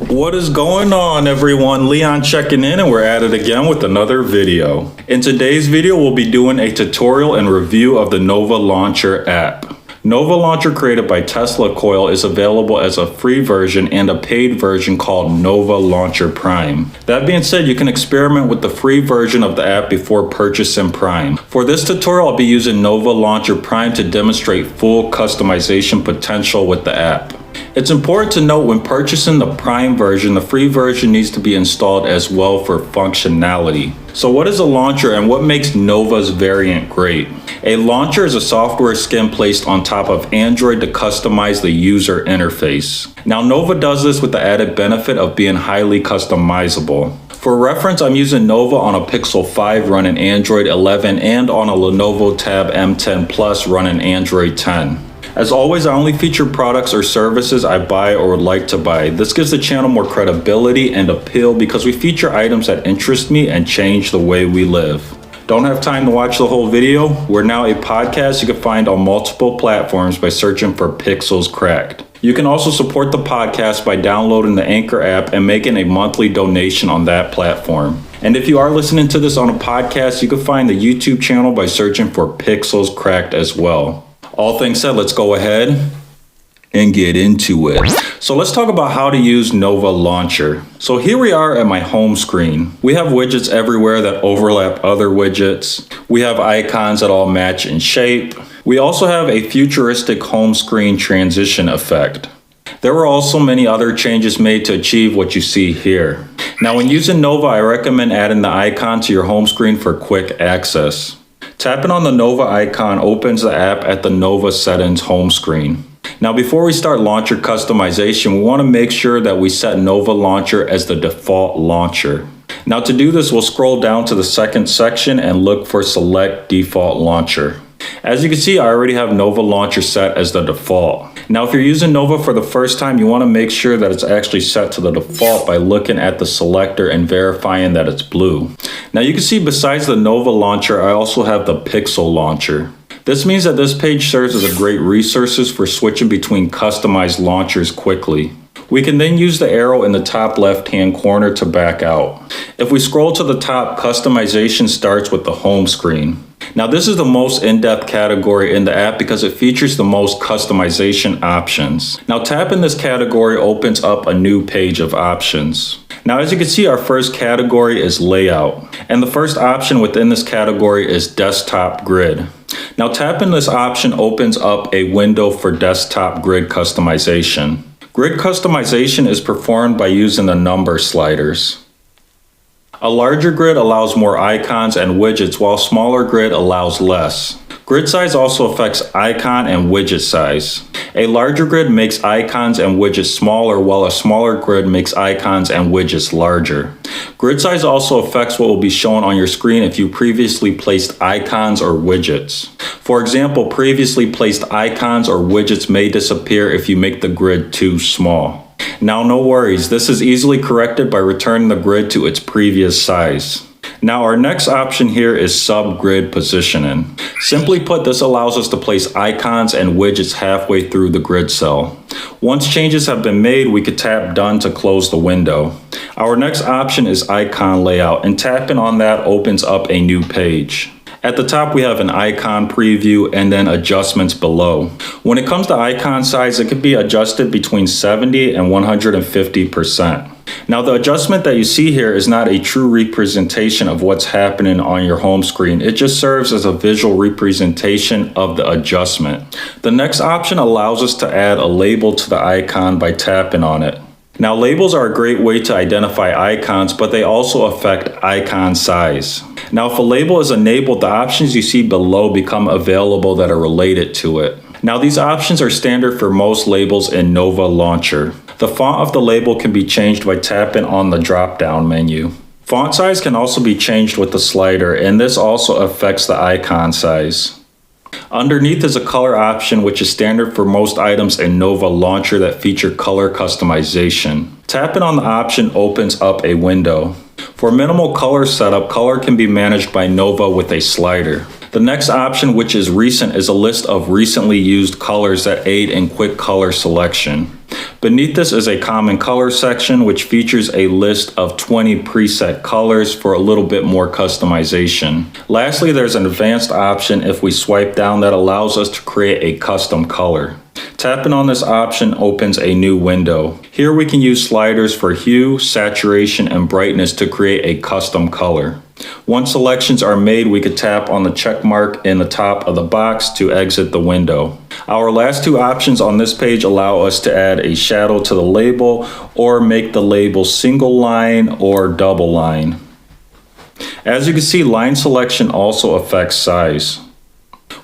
What is going on, everyone? Leon checking in, and we're at it again with another video. In today's video, we'll be doing a tutorial and review of the Nova Launcher app. Nova Launcher, created by TeslaCoil, is available as a free version and a paid version called Nova Launcher Prime. That being said, you can experiment with the free version of the app before purchasing Prime. For this tutorial, I'll be using Nova Launcher Prime to demonstrate full customization potential with the app. It's important to note when purchasing the Prime version, the free version needs to be installed as well for functionality. So what is a launcher and what makes Nova's variant great? A launcher is a software skin placed on top of Android to customize the user interface. Now Nova does this with the added benefit of being highly customizable. For reference, I'm using Nova on a Pixel 5 running Android 11 and on a Lenovo Tab M10 Plus running Android 10. As always, I only feature products or services I buy or would like to buy. This gives the channel more credibility and appeal because we feature items that interest me and change the way we live. Don't have time to watch the whole video? We're now a podcast you can find on multiple platforms by searching for Pixels Cracked. You can also support the podcast by downloading the Anchor app and making a monthly donation on that platform. And if you are listening to this on a podcast, you can find the YouTube channel by searching for Pixels Cracked as well. All things said, let's go ahead and get into it. So let's talk about how to use Nova Launcher. So here we are at my home screen. We have widgets everywhere that overlap other widgets. We have icons that all match in shape. We also have a futuristic home screen transition effect. There were also many other changes made to achieve what you see here. Now when using Nova, I recommend adding the icon to your home screen for quick access. Tapping on the Nova icon opens the app at the Nova settings home screen. Now before we start launcher customization, we want to make sure that we set Nova Launcher as the default launcher. Now to do this, we'll scroll down to the second section and look for Select Default Launcher. As you can see, I already have Nova Launcher set as the default. Now if you're using Nova for the first time, you want to make sure that it's actually set to the default by looking at the selector and verifying that it's blue. Now you can see besides the Nova Launcher, I also have the Pixel Launcher. This means that this page serves as a great resource for switching between customized launchers quickly. We can then use the arrow in the top left-hand corner to back out. If we scroll to the top, customization starts with the home screen. Now this is the most in-depth category in the app because it features the most customization options. Now tapping this category opens up a new page of options. Now as you can see, our first category is layout, and the first option within this category is desktop grid. Now tapping this option opens up a window for desktop grid customization. Grid customization is performed by using the number sliders. A larger grid allows more icons and widgets, while a smaller grid allows less. Grid size also affects icon and widget size. A larger grid makes icons and widgets smaller, while a smaller grid makes icons and widgets larger. Grid size also affects what will be shown on your screen if you previously placed icons or widgets. For example, previously placed icons or widgets may disappear if you make the grid too small. Now no worries, this is easily corrected by returning the grid to its previous size. Now our next option here is subgrid positioning. Simply put, this allows us to place icons and widgets halfway through the grid cell. Once changes have been made, we could tap done to close the window. Our next option is icon layout, and tapping on that opens up a new page. At the top, we have an icon preview and then adjustments below. When it comes to icon size, it can be adjusted between 70 and 150%. Now, the adjustment that you see here is not a true representation of what's happening on your home screen. It just serves as a visual representation of the adjustment. The next option allows us to add a label to the icon by tapping on it. Now, labels are a great way to identify icons, but they also affect icon size. Now, if a label is enabled, the options you see below become available that are related to it. Now, these options are standard for most labels in Nova Launcher. The font of the label can be changed by tapping on the drop-down menu. Font size can also be changed with the slider, and this also affects the icon size. Underneath is a color option, which is standard for most items in Nova Launcher that feature color customization. Tapping on the option opens up a window. For minimal color setup, color can be managed by Nova with a slider. The next option, which is recent, is a list of recently used colors that aid in quick color selection. Beneath this is a common color section, which features a list of 20 preset colors for a little bit more customization. Lastly, there's an advanced option if we swipe down that allows us to create a custom color. Tapping on this option opens a new window. Here we can use sliders for hue, saturation, and brightness to create a custom color. Once selections are made, we could tap on the check mark in the top of the box to exit the window. Our last two options on this page allow us to add a shadow to the label or make the label single line or double line. As you can see, line selection also affects size.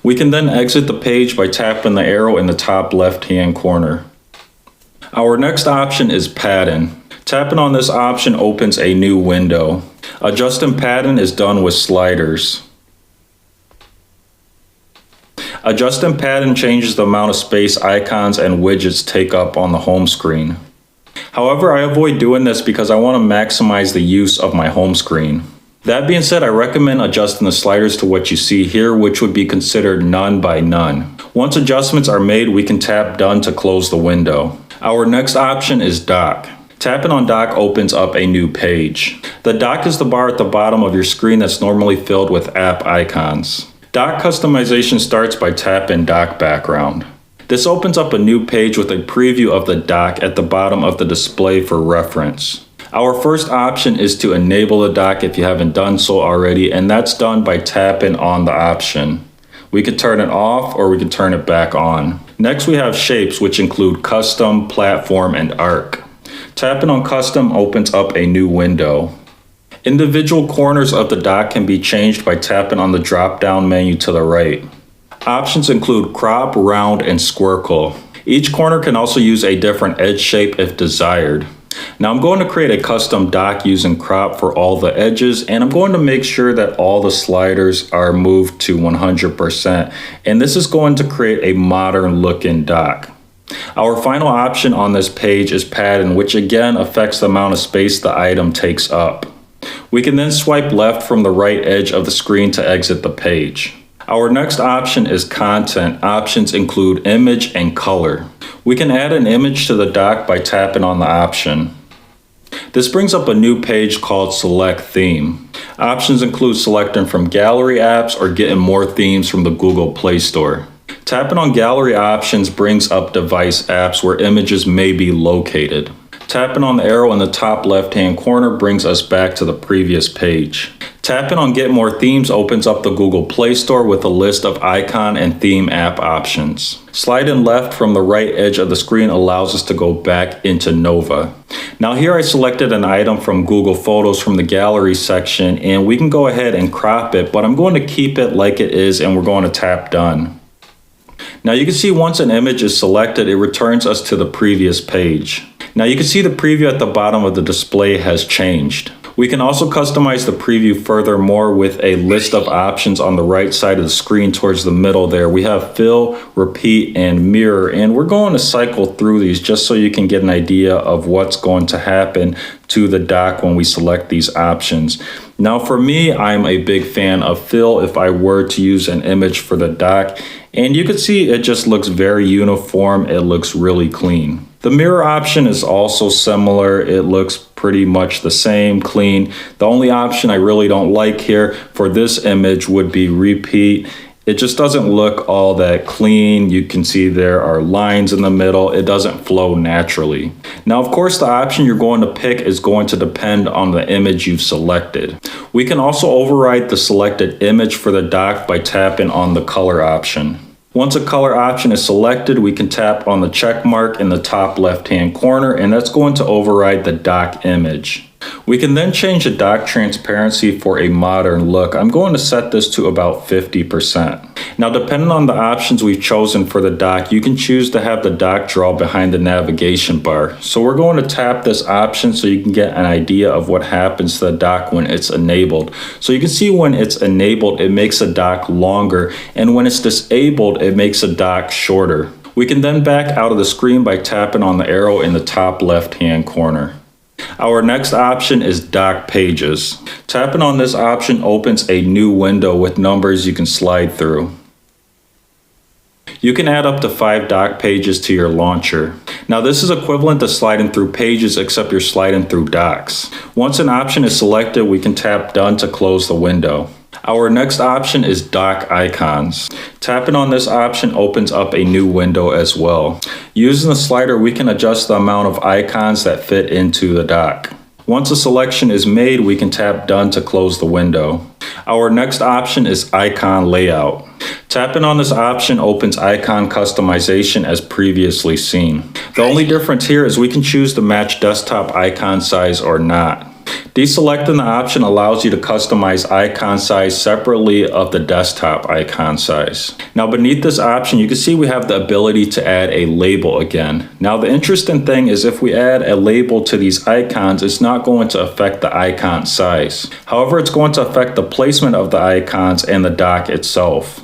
We can then exit the page by tapping the arrow in the top left-hand corner. Our next option is padding. Tapping on this option opens a new window. Adjusting padding is done with sliders. Adjusting padding changes the amount of space icons and widgets take up on the home screen. However, I avoid doing this because I want to maximize the use of my home screen. That being said, I recommend adjusting the sliders to what you see here, which would be considered none by none. Once adjustments are made, we can tap done to close the window. Our next option is dock. Tapping on dock opens up a new page. The dock is the bar at the bottom of your screen that's normally filled with app icons. Dock customization starts by tapping dock background. This opens up a new page with a preview of the dock at the bottom of the display for reference. Our first option is to enable the dock if you haven't done so already, and that's done by tapping on the option. We could turn it off or we could turn it back on. Next we have shapes, which include custom, platform, and arc. Tapping on custom opens up a new window. Individual corners of the dock can be changed by tapping on the drop-down menu to the right. Options include crop, round, and squircle. Each corner can also use a different edge shape if desired. Now I'm going to create a custom dock using crop for all the edges, and I'm going to make sure that all the sliders are moved to 100%, and this is going to create a modern looking dock. Our final option on this page is padding, which again affects the amount of space the item takes up. We can then swipe left from the right edge of the screen to exit the page. Our next option is content. Options include image and color. We can add an image to the dock by tapping on the option. This brings up a new page called Select Theme. Options include selecting from gallery apps or getting more themes from the Google Play Store. Tapping on gallery options brings up device apps where images may be located. Tapping on the arrow in the top left-hand corner brings us back to the previous page. Tapping on Get More Themes opens up the Google Play Store with a list of icon and theme app options. Sliding left from the right edge of the screen allows us to go back into Nova. Now here I selected an item from Google Photos from the gallery section, and we can go ahead and crop it, but I'm going to keep it like it is, and we're going to tap Done. Now you can see once an image is selected, it returns us to the previous page. Now you can see the preview at the bottom of the display has changed. We can also customize the preview furthermore with a list of options on the right side of the screen towards the middle there. We have fill, repeat, and mirror, and we're going to cycle through these just so you can get an idea of what's going to happen to the dock when we select these options. Now for me, I'm a big fan of fill if I were to use an image for the dock, and you can see it just looks very uniform. It looks really clean. The mirror option is also similar. It looks pretty much the same, clean. The only option I really don't like here for this image would be repeat. It just doesn't look all that clean. You can see there are lines in the middle. It doesn't flow naturally. Now, of course, the option you're going to pick is going to depend on the image you've selected. We can also override the selected image for the dock by tapping on the color option. Once a color option is selected, we can tap on the check mark in the top left-hand corner, and that's going to override the dock image. We can then change the dock transparency for a modern look. I'm going to set this to about 50%. Now, depending on the options we've chosen for the dock, you can choose to have the dock draw behind the navigation bar. So we're going to tap this option so you can get an idea of what happens to the dock when it's enabled. So you can see when it's enabled, it makes the dock longer, and when it's disabled, it makes the dock shorter. We can then back out of the screen by tapping on the arrow in the top left-hand corner. Our next option is Dock Pages. Tapping on this option opens a new window with numbers you can slide through. You can add up to 5 dock pages to your launcher. Now this is equivalent to sliding through pages, except you're sliding through docks. Once an option is selected, we can tap Done to close the window. Our next option is Dock Icons. Tapping on this option opens up a new window as well. Using the slider, we can adjust the amount of icons that fit into the dock. Once a selection is made, we can tap Done to close the window. Our next option is Icon Layout. Tapping on this option opens icon customization as previously seen. The only difference here is we can choose to match desktop icon size or not. Deselecting the option allows you to customize icon size separately of the desktop icon size. Now beneath this option, you can see we have the ability to add a label again. Now the interesting thing is if we add a label to these icons, it's not going to affect the icon size. However, it's going to affect the placement of the icons and the dock itself.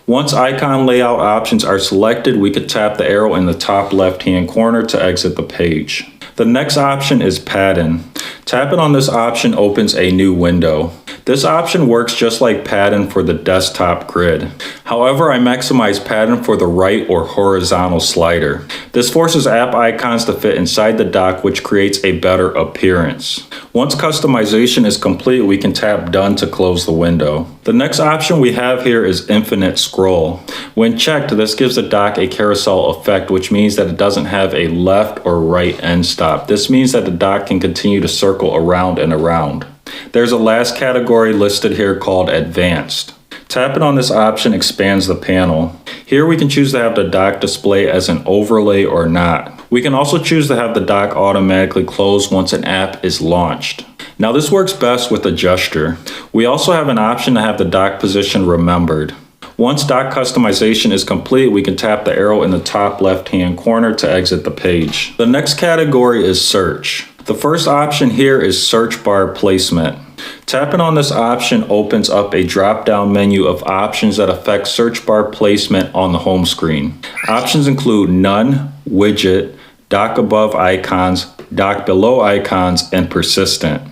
Once icon layout options are selected, we could tap the arrow in the top left-hand corner to exit the page. The next option is Padding. Tapping on this option opens a new window. This option works just like Padding for the desktop grid. However, I maximize Padding for the right or horizontal slider. This forces app icons to fit inside the dock, which creates a better appearance. Once customization is complete, we can tap Done to close the window. The next option we have here is Infinite Scroll. When checked, this gives the dock a carousel effect, which means that it doesn't have a left or right end stop. This means that the dock can continue to circle around and around. There's a last category listed here called Advanced. Tapping on this option expands the panel. Here we can choose to have the dock display as an overlay or not. We can also choose to have the dock automatically close once an app is launched. Now this works best with a gesture. We also have an option to have the dock position remembered. Once dock customization is complete, we can tap the arrow in the top left-hand corner to exit the page. The next category is Search. The first option here is Search Bar Placement. Tapping on this option opens up a drop-down menu of options that affect search bar placement on the home screen. Options include None, Widget, Dock Above Icons, Dock Below Icons, and Persistent.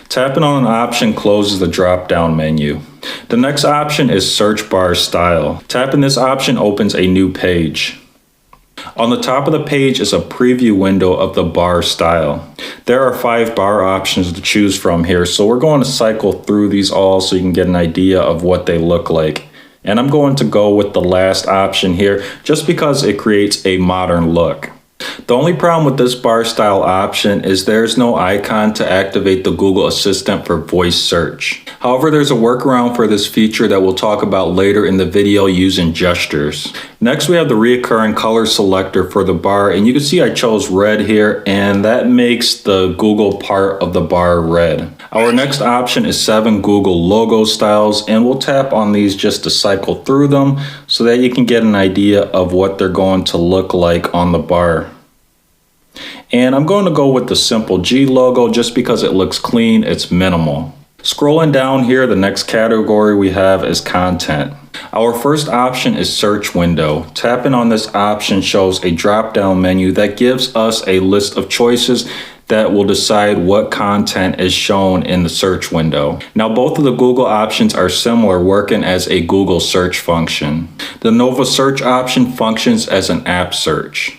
Tapping on an option closes the drop-down menu. The next option is Search Bar Style. Tapping this option opens a new page. On the top of the page is a preview window of the bar style. There are 5 bar options to choose from here, so we're going to cycle through these all so you can get an idea of what they look like. And I'm going to go with the last option here just because it creates a modern look. The only problem with this bar style option is there's no icon to activate the Google Assistant for voice search. However, there's a workaround for this feature that we'll talk about later in the video using gestures. Next, we have the reoccurring color selector for the bar, and you can see I chose red here, and that makes the Google part of the bar red. Our next option is 7 Google logo styles, and we'll tap on these just to cycle through them so that you can get an idea of what they're going to look like on the bar. And I'm going to go with the simple G logo just because it looks clean, it's minimal. Scrolling down here, the next category we have is Content. Our first option is Search Window. Tapping on this option shows a drop-down menu that gives us a list of choices that will decide what content is shown in the search window. Now both of the Google options are similar, working as a Google search function. The Nova Search option functions as an app search.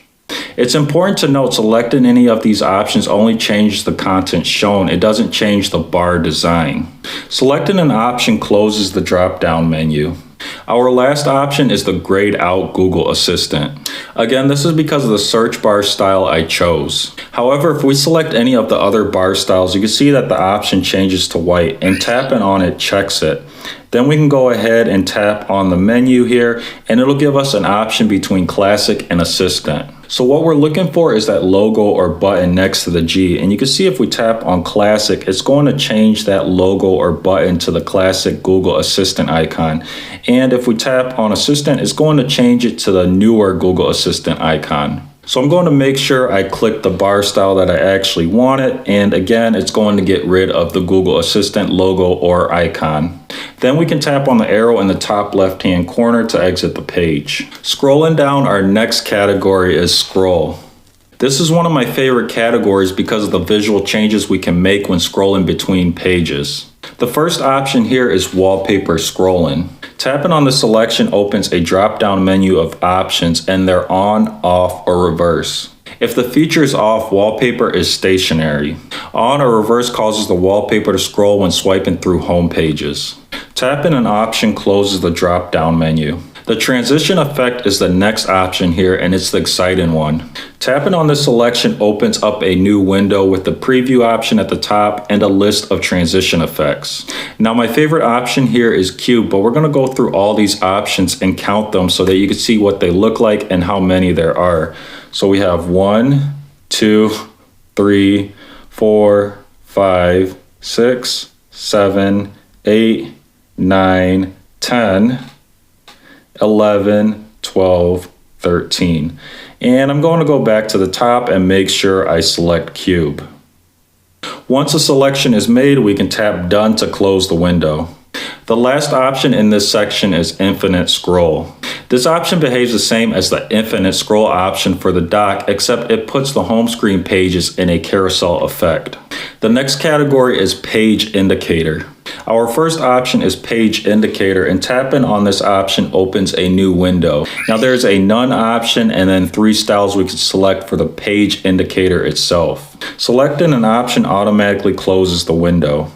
It's important to note selecting any of these options only changes the content shown. It doesn't change the bar design. Selecting an option closes the drop-down menu. Our last option is the grayed out Google Assistant. Again, this is because of the search bar style I chose. However, if we select any of the other bar styles, you can see that the option changes to white, and tapping on it checks it. Then we can go ahead and tap on the menu here, and it'll give us an option between Classic and Assistant. So what we're looking for is that logo or button next to the G, and you can see if we tap on Classic, it's going to change that logo or button to the classic Google Assistant icon. And if we tap on Assistant, it's going to change it to the newer Google Assistant icon. So I'm going to make sure I click the bar style that I actually wanted, and again, it's going to get rid of the Google Assistant logo or icon. Then we can tap on the arrow in the top left-hand corner to exit the page. Scrolling down, our next category is Scroll. This is one of my favorite categories because of the visual changes we can make when scrolling between pages. The first option here is wallpaper scrolling. Tapping on the selection opens a drop-down menu of options, and they're on, off, or reverse. If the feature is off, wallpaper is stationary. On or reverse causes the wallpaper to scroll when swiping through home pages. Tapping an option closes the drop-down menu. The transition effect is the next option here, and it's the exciting one. Tapping on this selection opens up a new window with the preview option at the top and a list of transition effects. Now my favorite option here is cube, but we're going to go through all these options and count them so that you can see what they look like and how many there are. So we have 1, 2, 3, 4, 5, 6, 7, 8, 9, 10, 11, 12, 13. And I'm going to go back to the top and make sure I select cube. Once a selection is made, we can tap done to close the window. The last option in this section is infinite scroll. This option behaves the same as the infinite scroll option for the dock, except it puts the home screen pages in a carousel effect. The next category is page indicator. Our first option is page indicator, and tapping on this option opens a new window. Now there's a none option and then 3 styles we can select for the page indicator itself. Selecting an option automatically closes the window.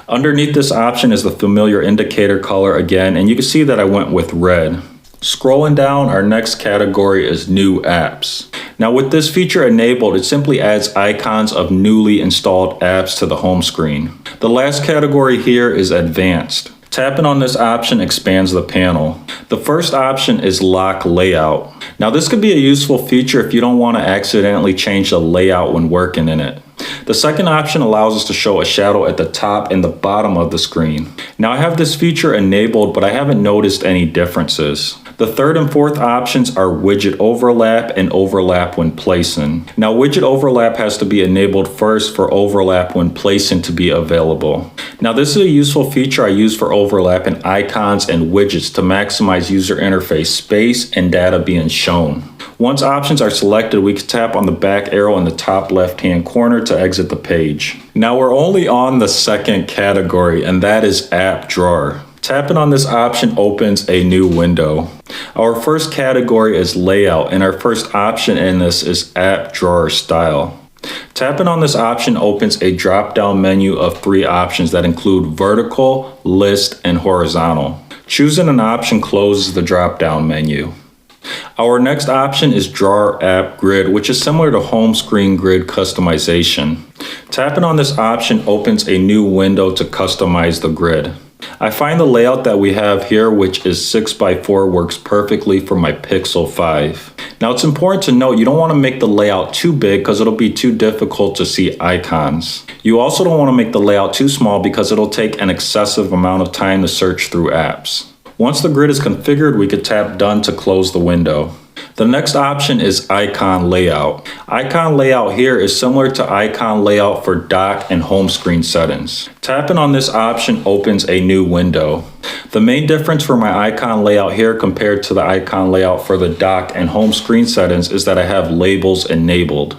Underneath this option is the familiar indicator color again, and you can see that I went with red. Scrolling down, our next category is new apps. Now with this feature enabled, it simply adds icons of newly installed apps to the home screen. The last category here is advanced. Tapping on this option expands the panel. The first option is lock layout. Now this could be a useful feature if you don't want to accidentally change the layout when working in it. The second option allows us to show a shadow at the top and the bottom of the screen. Now I have this feature enabled, but I haven't noticed any differences. The third and fourth options are widget overlap and overlap when placing. Now widget overlap has to be enabled first for overlap when placing to be available. Now this is a useful feature I use for overlapping icons and widgets to maximize user interface space and data being shown. Once options are selected, we can tap on the back arrow in the top left-hand corner to exit the page. Now we're only on the second category, and that is app drawer. Tapping on this option opens a new window. Our first category is layout, and our first option in this is app drawer style. Tapping on this option opens a drop-down menu of 3 options that include vertical, list, and horizontal. Choosing an option closes the drop-down menu. Our next option is Drawer App Grid, which is similar to home screen grid customization. Tapping on this option opens a new window to customize the grid. I find the layout that we have here, which is 6x4, works perfectly for my Pixel 5. Now it's important to note you don't want to make the layout too big because it'll be too difficult to see icons. You also don't want to make the layout too small because it'll take an excessive amount of time to search through apps. Once the grid is configured, we could tap done to close the window. The next option is icon layout. Icon layout here is similar to icon layout for dock and home screen settings. Tapping on this option opens a new window. The main difference for my icon layout here compared to the icon layout for the dock and home screen settings is that I have labels enabled.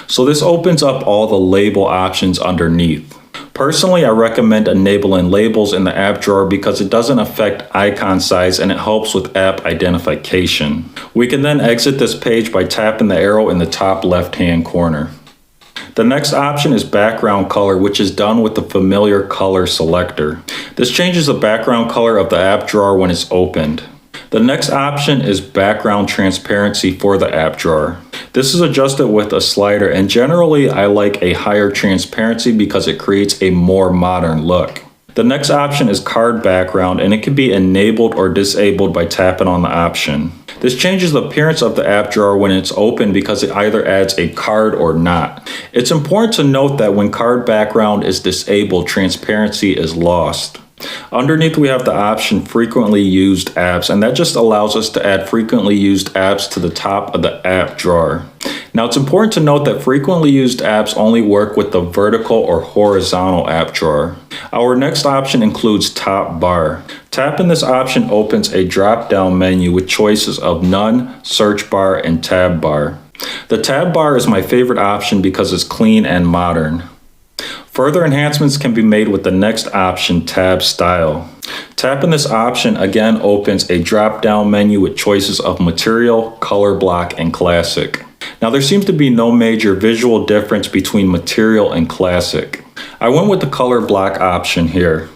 So this opens up all the label options underneath. Personally, I recommend enabling labels in the app drawer because it doesn't affect icon size and it helps with app identification. We can then exit this page by tapping the arrow in the top left-hand corner. The next option is background color, which is done with the familiar color selector. This changes the background color of the app drawer when it's opened. The next option is background transparency for the app drawer. This is adjusted with a slider, and generally I like a higher transparency because it creates a more modern look. The next option is card background, and it can be enabled or disabled by tapping on the option. This changes the appearance of the app drawer when it's open because it either adds a card or not. It's important to note that when card background is disabled, transparency is lost. Underneath we have the option frequently used apps, and that just allows us to add frequently used apps to the top of the app drawer. Now it's important to note that frequently used apps only work with the vertical or horizontal app drawer. Our next option includes top bar. Tapping this option opens a drop-down menu with choices of none, search bar, and tab bar. The tab bar is my favorite option because it's clean and modern. Further enhancements can be made with the next option, Tab Style. Tapping this option again opens a drop-down menu with choices of Material, Color Block, and Classic. Now there seems to be no major visual difference between Material and Classic. I went with the Color Block option here.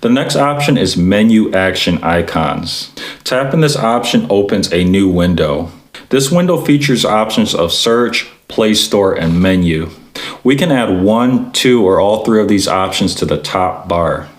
The next option is Menu Action Icons. Tapping this option opens a new window. This window features options of Search, Play Store, and Menu. We can add 1, 2, or all 3 of these options to the top bar.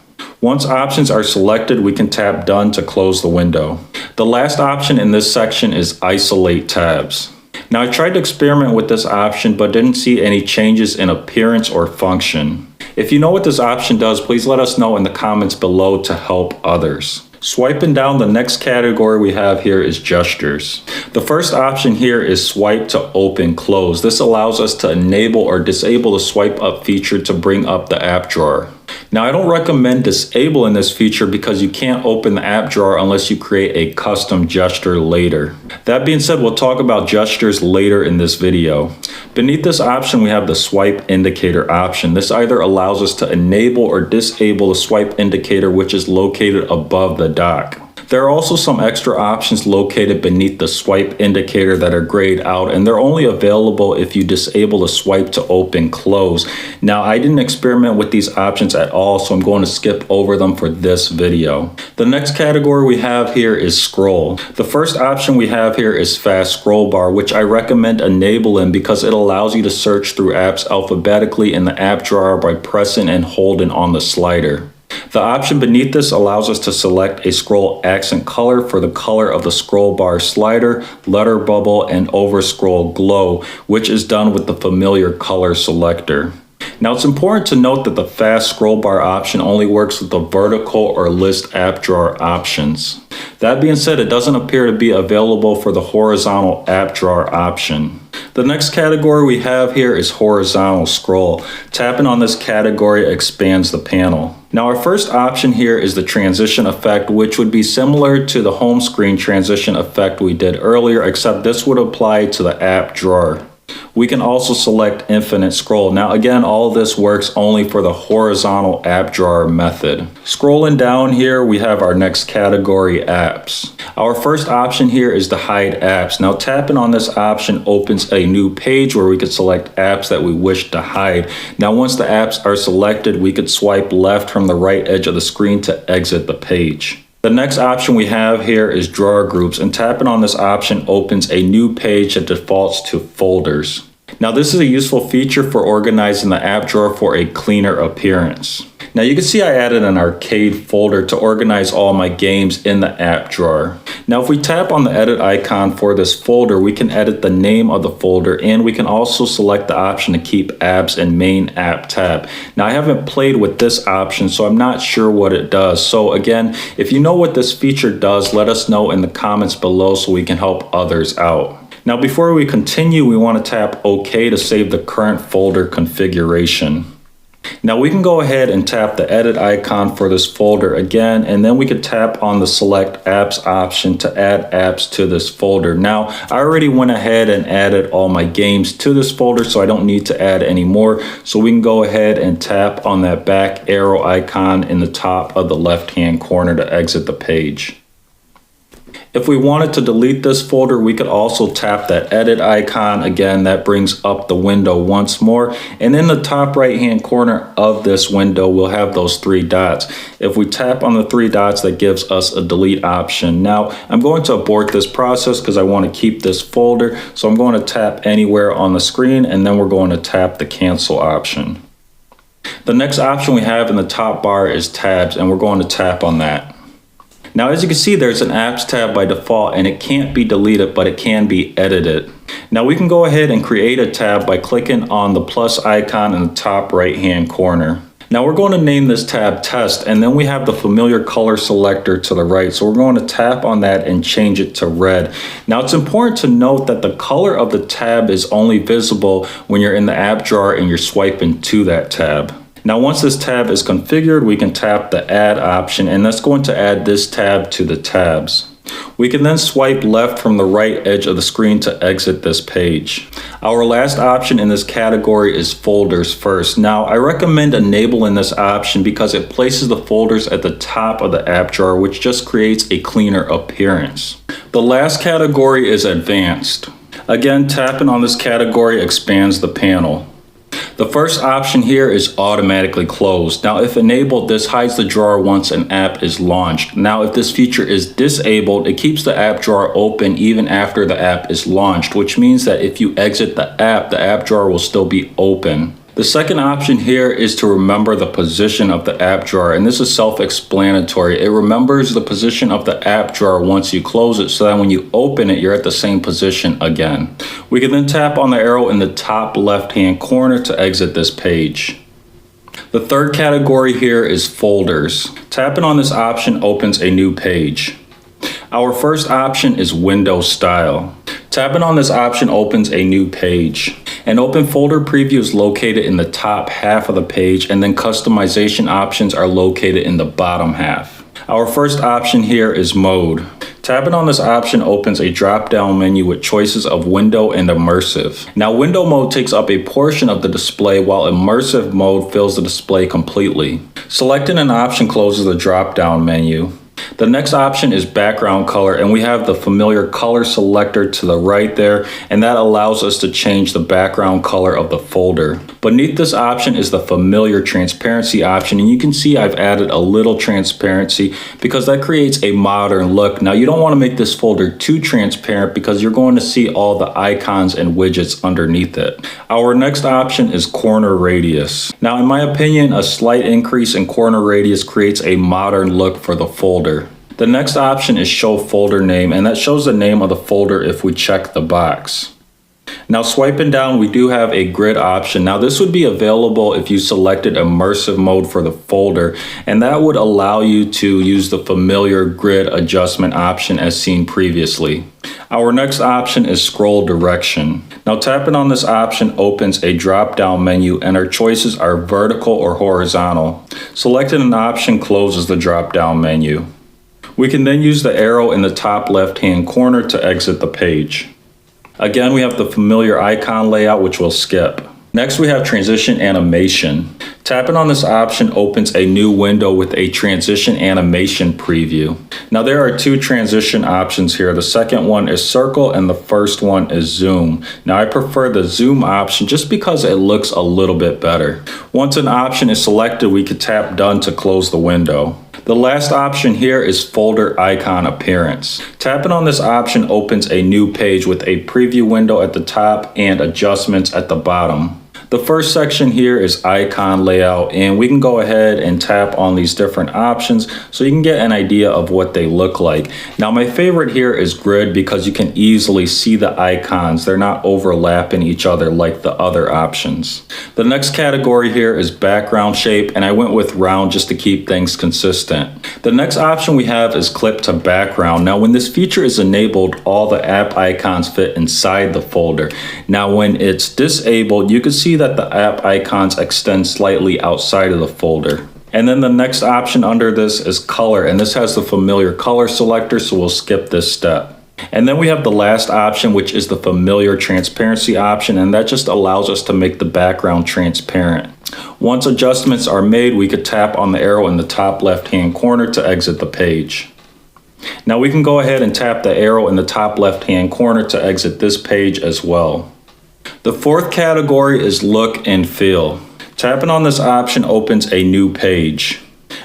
Once options are selected, we can tap Done to close the window. The last option in this section is Isolate Tabs. Now I tried to experiment with this option but didn't see any changes in appearance or function. If you know what this option does, please let us know in the comments below to help others. Swiping down, the next category we have here is gestures. The first option here is swipe to open close. This allows us to enable or disable the swipe up feature to bring up the app drawer. Now I don't recommend disabling this feature because you can't open the app drawer unless you create a custom gesture later. That being said, we'll talk about gestures later in this video. Beneath this option, we have the swipe indicator option. This either allows us to enable or disable the swipe indicator, which is located above the dock. There are also some extra options located beneath the swipe indicator that are grayed out, and they're only available if you disable the swipe to open close. Now, I didn't experiment with these options at all, so I'm going to skip over them for this video. The next category we have here is scroll. The first option we have here is fast scroll bar, which I recommend enabling because it allows you to search through apps alphabetically in the app drawer by pressing and holding on the slider. The option beneath this allows us to select a scroll accent color for the color of the scroll bar slider, letter bubble, and over scroll glow, which is done with the familiar color selector. Now it's important to note that the fast scroll bar option only works with the vertical or list app drawer options. That being said, it doesn't appear to be available for the horizontal app drawer option. The next category we have here is horizontal scroll. Tapping on this category expands the panel. Now our first option here is the transition effect, which would be similar to the home screen transition effect we did earlier, except this would apply to the app drawer. We can also select infinite scroll. Now again, all this works only for the horizontal app drawer method. Scrolling down here, we have our next category, apps. Our first option here is to hide apps. Now tapping on this option opens a new page where we could select apps that we wish to hide. Now once the apps are selected, we could swipe left from the right edge of the screen to exit the page. The next option we have here is drawer groups, and tapping on this option opens a new page that defaults to folders. Now this is a useful feature for organizing the app drawer for a cleaner appearance. Now you can see I added an arcade folder to organize all my games in the app drawer. Now if we tap on the edit icon for this folder, we can edit the name of the folder, and we can also select the option to keep apps in main app tab. Now I haven't played with this option, so I'm not sure what it does. So again, if you know what this feature does, let us know in the comments below so we can help others out. Now before we continue, we want to tap OK to save the current folder configuration. Now we can go ahead and tap the edit icon for this folder again, and then we could tap on the select apps option to add apps to this folder. Now I already went ahead and added all my games to this folder, so I don't need to add any more. So we can go ahead and tap on that back arrow icon in the top of the left hand corner to exit the page. If we wanted to delete this folder, we could also tap that edit icon. Again, that brings up the window once more. And in the top right hand corner of this window, we'll have those 3 dots. If we tap on the 3 dots, that gives us a delete option. Now, I'm going to abort this process because I want to keep this folder. So I'm going to tap anywhere on the screen, and then we're going to tap the cancel option. The next option we have in the top bar is tabs, and we're going to tap on that. Now, as you can see, there's an apps tab by default, and it can't be deleted, but it can be edited. Now we can go ahead and create a tab by clicking on the plus icon in the top right hand corner. Now we're going to name this tab test, and then we have the familiar color selector to the right. So we're going to tap on that and change it to red. Now it's important to note that the color of the tab is only visible when you're in the app drawer and you're swiping to that tab. Now once this tab is configured, we can tap the add option, and that's going to add this tab to the tabs. We can then swipe left from the right edge of the screen to exit this page. Our last option in this category is folders first. Now, I recommend enabling this option because it places the folders at the top of the app drawer, which just creates a cleaner appearance. The last category is advanced. Again, tapping on this category expands the panel. The first option here is automatically closed. Now, if enabled, this hides the drawer once an app is launched. Now, if this feature is disabled, it keeps the app drawer open even after the app is launched, which means that if you exit the app drawer will still be open. The second option here is to remember the position of the app drawer, and this is self-explanatory. It remembers the position of the app drawer once you close it so that when you open it, you're at the same position again. We can then tap on the arrow in the top left-hand corner to exit this page. The third category here is folders. Tapping on this option opens a new page. Our first option is window style. Tapping on this option opens a new page. An open folder preview is located in the top half of the page, and then customization options are located in the bottom half. Our first option here is mode. Tapping on this option opens a drop-down menu with choices of window and immersive. Now, window mode takes up a portion of the display while immersive mode fills the display completely. Selecting an option closes the drop-down menu. The next option is background color, and we have the familiar color selector to the right there, and that allows us to change the background color of the folder. Beneath this option is the familiar transparency option, and you can see I've added a little transparency because that creates a modern look. Now, you don't want to make this folder too transparent because you're going to see all the icons and widgets underneath it. Our next option is corner radius. Now, in my opinion, a slight increase in corner radius creates a modern look for the folder. The next option is show folder name, and that shows the name of the folder if we check the box. Now, swiping down, we do have a grid option. Now, this would be available if you selected immersive mode for the folder, and that would allow you to use the familiar grid adjustment option as seen previously. Our next option is scroll direction. Now, tapping on this option opens a drop-down menu, and our choices are vertical or horizontal. Selecting an option closes the drop-down menu. We can then use the arrow in the top left-hand corner to exit the page. Again, we have the familiar icon layout, which we'll skip. Next, we have transition animation. Tapping on this option opens a new window with a transition animation preview. Now, there are two transition options here. The second one is circle and the first one is zoom. Now, I prefer the zoom option just because it looks a little bit better. Once an option is selected, we can tap done to close the window. The last option here is folder icon appearance. Tapping on this option opens a new page with a preview window at the top and adjustments at the bottom. The first section here is icon layout, and we can go ahead and tap on these different options so you can get an idea of what they look like. Now, my favorite here is grid because you can easily see the icons. They're not overlapping each other like the other options. The next category here is background shape, and I went with round just to keep things consistent. The next option we have is clip to background. Now, when this feature is enabled, all the app icons fit inside the folder. Now, when it's disabled, you can see that the app icons extend slightly outside of the folder. And then the next option under this is color, and this has the familiar color selector, so we'll skip this step. And then we have the last option, which is the familiar transparency option, and that just allows us to make the background transparent. Once adjustments are made, we could tap on the arrow in the top left-hand corner to exit the page. Now we can go ahead and tap the arrow in the top left-hand corner to exit this page as well. The fourth category is look and feel. Tapping on this option opens a new page.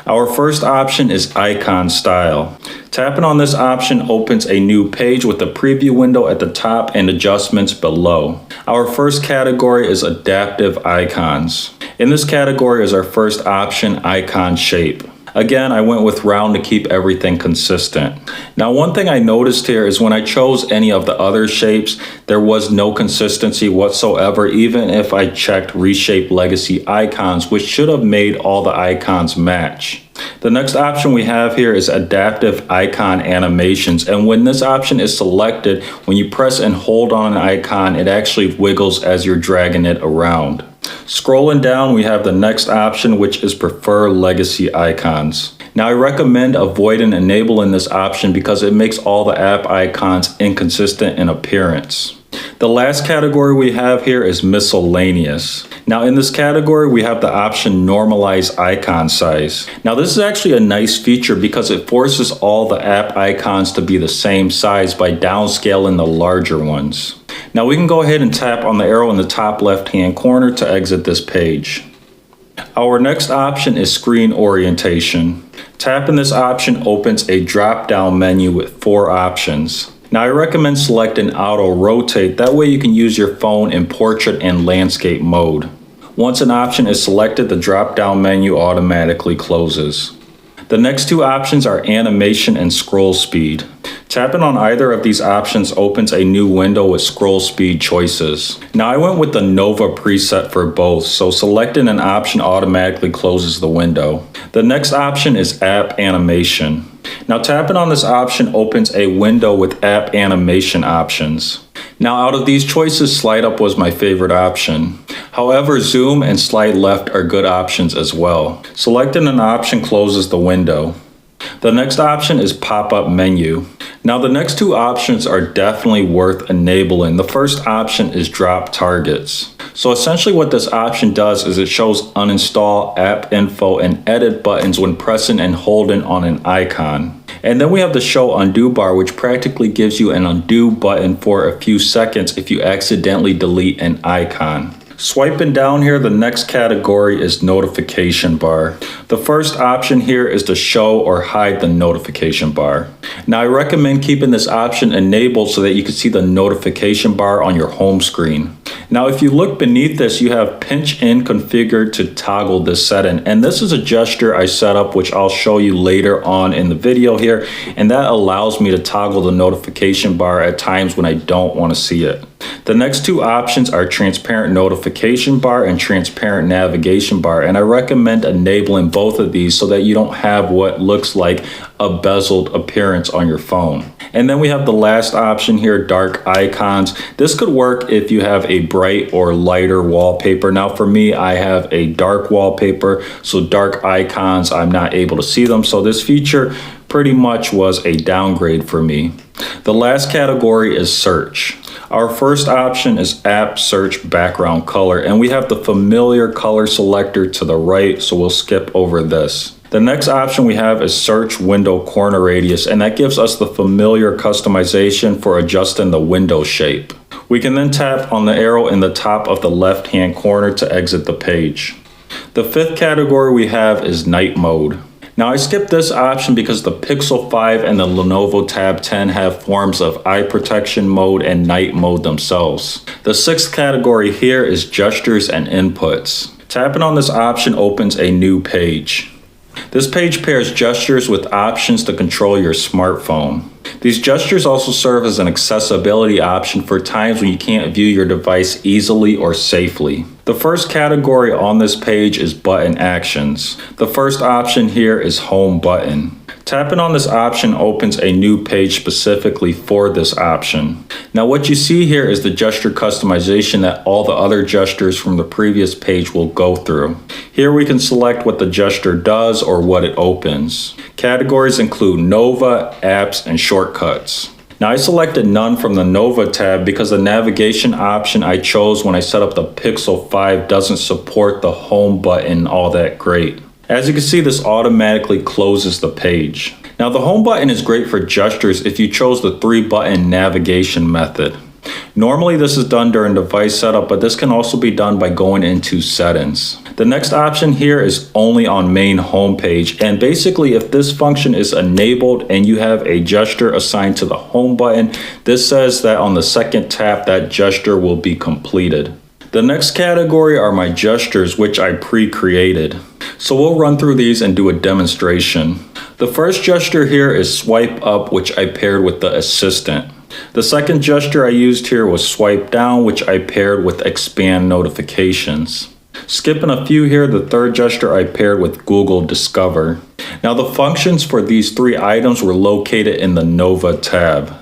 Our first option is icon style. Tapping on this option opens a new page with a preview window at the top and adjustments below. Our first category is adaptive icons. In this category is our first option, icon shape. Again, I went with round to keep everything consistent. Now, one thing I noticed here is when I chose any of the other shapes, there was no consistency whatsoever, even if I checked reshape legacy icons, which should have made all the icons match. The next option we have here is adaptive icon animations, and when this option is selected, when you press and hold on an icon, it actually wiggles as you're dragging it around. Scrolling down, we have the next option, which is prefer legacy icons. Now I recommend avoiding enabling this option because it makes all the app icons inconsistent in appearance. The last category we have here is miscellaneous. Now in this category, we have the option normalize icon size. Now this is actually a nice feature because it forces all the app icons to be the same size by downscaling the larger ones. Now we can go ahead and tap on the arrow in the top left-hand corner to exit this page. Our next option is screen orientation. Tapping this option opens a drop-down menu with 4 options. Now I recommend selecting auto rotate, that way you can use your phone in portrait and landscape mode. Once an option is selected, the drop-down menu automatically closes. The next 2 options are animation and scroll speed. Tapping on either of these options opens a new window with scroll speed choices. Now I went with the Nova preset for both, so selecting an option automatically closes the window. The next option is app animation. Now tapping on this option opens a window with app animation options. Now out of these choices, slide up was my favorite option. However, zoom and slide left are good options as well. Selecting an option closes the window. The next option is pop-up menu. Now the next 2 options are definitely worth enabling. The first option is drop targets. So essentially what this option does is it shows uninstall, app info, and edit buttons when pressing and holding on an icon. And then we have the show undo bar, which practically gives you an undo button for a few seconds if you accidentally delete an icon. Swiping down here, the next category is notification bar. The first option here is to show or hide the notification bar. Now I recommend keeping this option enabled so that you can see the notification bar on your home screen. Now if you look beneath this, you have pinch in configured to toggle this setting, and this is a gesture I set up which I'll show you later on in the video here, and that allows me to toggle the notification bar at times when I don't want to see it. The next 2 options are transparent notification bar and transparent navigation bar, and I recommend enabling both of these so that you don't have what looks like a bezeled appearance on your phone. And then we have the last option here, dark icons. This could work if you have a bright or lighter wallpaper. Now for me, I have a dark wallpaper, so dark icons, I'm not able to see them. So this feature pretty much was a downgrade for me. The last category is search. Our first option is app search background color, and we have the familiar color selector to the right, so we'll skip over this. The next option we have is search window corner radius, and that gives us the familiar customization for adjusting the window shape. We can then tap on the arrow in the top of the left-hand corner to exit the page. The 5th category we have is night mode. Now I skipped this option because the Pixel 5 and the Lenovo Tab 10 have forms of eye protection mode and night mode themselves. The 6th category here is gestures and inputs. Tapping on this option opens a new page. This page pairs gestures with options to control your smartphone. These gestures also serve as an accessibility option for times when you can't view your device easily or safely. The first category on this page is button actions. The first option here is home button. Tapping on this option opens a new page specifically for this option. Now what you see here is the gesture customization that all the other gestures from the previous page will go through. Here we can select what the gesture does or what it opens. Categories include Nova, apps, and shortcuts. Now I selected none from the Nova tab because the navigation option I chose when I set up the Pixel 5 doesn't support the home button all that great. As you can see, this automatically closes the page. Now the home button is great for gestures if you chose the 3-button navigation method. Normally this is done during device setup, but this can also be done by going into settings. The next option here is only on main homepage, and basically if this function is enabled and you have a gesture assigned to the home button, this says that on the second tap that gesture will be completed. The next category are my gestures, which I pre-created. So we'll run through these and do a demonstration. The first gesture here is swipe up, which I paired with the assistant. The second gesture I used here was swipe down, which I paired with expand notifications. Skipping a few here, the third gesture I paired with Google Discover. Now the functions for these 3 items were located in the Nova tab.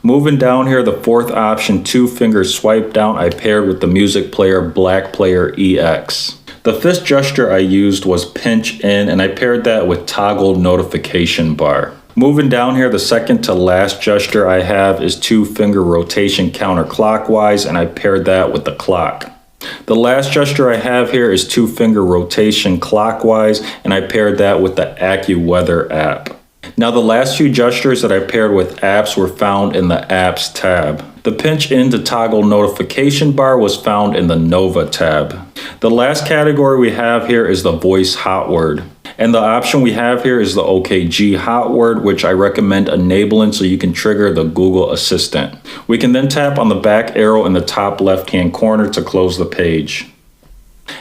Moving down here, the fourth option, 2-finger swipe down, I paired with the music player Black Player EX. The fifth gesture I used was pinch in, and I paired that with toggle notification bar. Moving down here, the second to last gesture I have is 2-finger rotation counterclockwise, and I paired that with the clock. The last gesture I have here is 2-finger rotation clockwise, and I paired that with the AccuWeather app. Now the last few gestures that I paired with apps were found in the Apps tab. The pinch in to toggle notification bar was found in the Nova tab. The last category we have here is the voice hot word. And the option we have here is the OKG hot word, which I recommend enabling so you can trigger the Google Assistant. We can then tap on the back arrow in the top left-hand corner to close the page.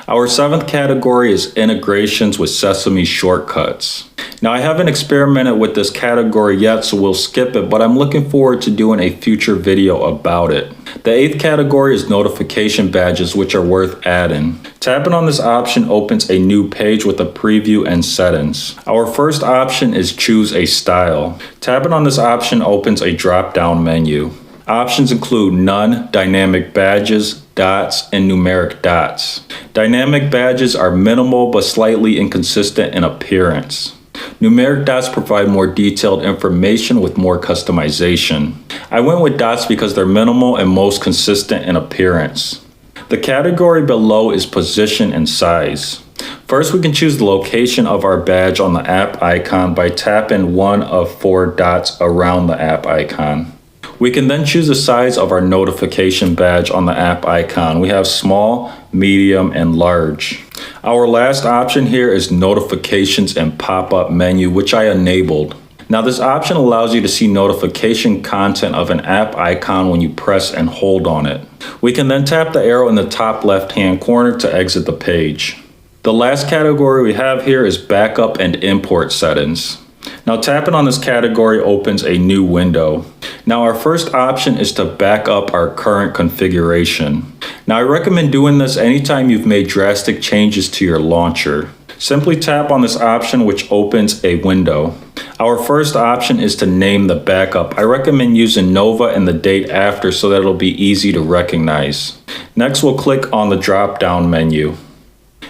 Our seventh category is integrations with Sesame shortcuts. Now I haven't experimented with this category yet, so we'll skip it, but I'm looking forward to doing a future video about it. The eighth category is notification badges, which are worth adding. Tapping on this option opens a new page with a preview and settings. Our first option is choose a style. Tapping on this option opens a drop-down menu. Options include none, dynamic badges, dots, and numeric dots. Dynamic badges are minimal but slightly inconsistent in appearance. Numeric dots provide more detailed information with more customization. I went with dots because they're minimal and most consistent in appearance. The category below is position and size. First, we can choose the location of our badge on the app icon by tapping one of 4 dots around the app icon. We can then choose the size of our notification badge on the app icon. We have small, medium, and large. Our last option here is notifications and pop-up menu, which I enabled. Now this option allows you to see notification content of an app icon when you press and hold on it. We can then tap the arrow in the top left-hand corner to exit the page. The last category we have here is backup and import settings. Now tapping on this category opens a new window. Now our first option is to back up our current configuration. Now I recommend doing this anytime you've made drastic changes to your launcher. Simply tap on this option, which opens a window. Our first option is to name the backup. I recommend using Nova and the date after so that it'll be easy to recognize. Next, we'll click on the drop-down menu.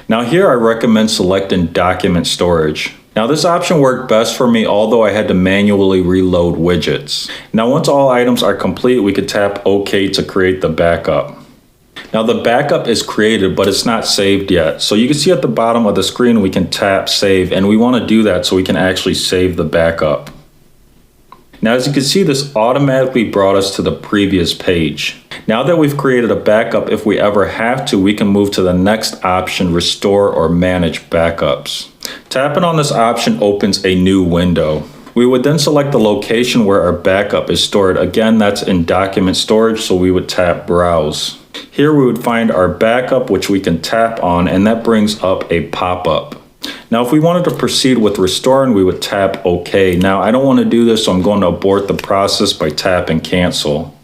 Now here I recommend selecting document storage. Now this option worked best for me, although I had to manually reload widgets. Now once all items are complete, we could tap OK to create the backup. Now the backup is created, but it's not saved yet. So you can see at the bottom of the screen, we can tap save, and we want to do that so we can actually save the backup. Now as you can see, this automatically brought us to the previous page. Now that we've created a backup, if we ever have to, we can move to the next option, restore or manage backups. Tapping on this option opens a new window. We would then select the location where our backup is stored. Again, that's in document storage, so we would tap browse. Here we would find our backup, which we can tap on, and that brings up a pop-up. Now if we wanted to proceed with restoring, we would tap OK. Now I don't want to do this, so I'm going to abort the process by tapping cancel.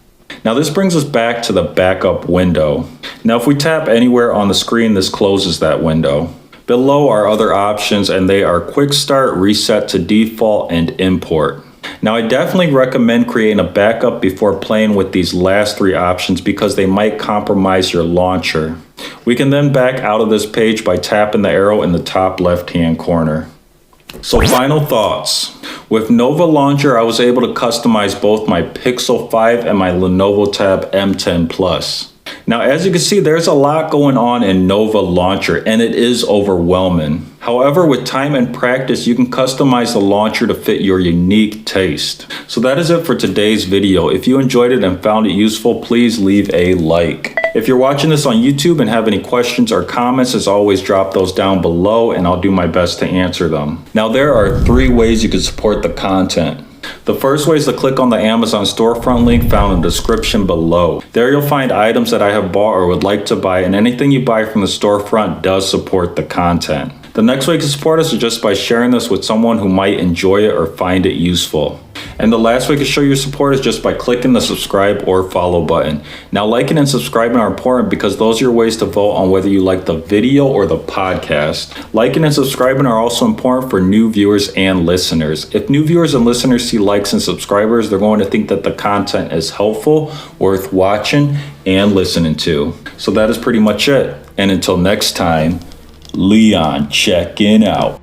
Now this brings us back to the backup window. Now if we tap anywhere on the screen, this closes that window. Below are other options, and they are quick start, reset to default, and import. Now I definitely recommend creating a backup before playing with these last 3 options because they might compromise your launcher. We can then back out of this page by tapping the arrow in the top left-hand corner. So final thoughts. With Nova Launcher, I was able to customize both my Pixel 5 and my Lenovo Tab M10 Plus. Now, as you can see, there's a lot going on in Nova Launcher, and it is overwhelming. However, with time and practice, you can customize the launcher to fit your unique taste. So that is it for today's video. If you enjoyed it and found it useful, please leave a like. If you're watching this on YouTube and have any questions or comments, as always, drop those down below and I'll do my best to answer them. Now, there are 3 ways you can support the content. The first way is to click on the Amazon storefront link found in the description below. There you'll find items that I have bought or would like to buy, and anything you buy from the storefront does support the content. The next way you can support us is just by sharing this with someone who might enjoy it or find it useful. And the last way you can show your support is just by clicking the subscribe or follow button. Now, liking and subscribing are important because those are your ways to vote on whether you like the video or the podcast. Liking and subscribing are also important for new viewers and listeners. If new viewers and listeners see likes and subscribers, they're going to think that the content is helpful, worth watching, and listening to. So that is pretty much it. And until next time, Leon checking out.